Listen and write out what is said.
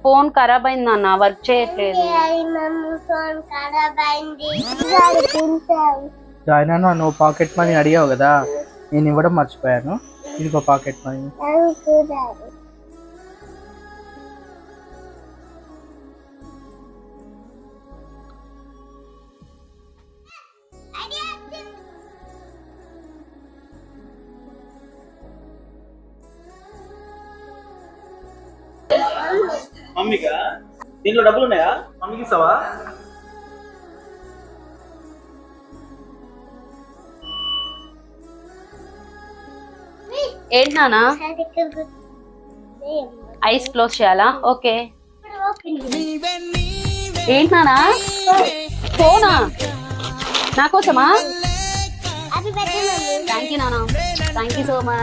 Phone ఖరాబ్ అయింది అన్న, వర్క్ చేయట్లేదు. జాయిన్ అన్న, నువ్వు పాకెట్ మనీ అడిగావు కదా, నేను ఇవ్వడం మర్చిపోయాను. ఇదిగో పాకెట్ మనీ. మమ్మీకా దీంట్లో డబ్బులు ఉన్నాయా? మమ్మీకి ఇస్తావా? ఏంటి నానా? ఐస్ క్లోజ్ చేయాలా? ఓకే. ఏంటి నానా? ఫోనా నా కోసమా? థ్యాంక్ యూ నానా, థ్యాంక్ యూ సో మచ్.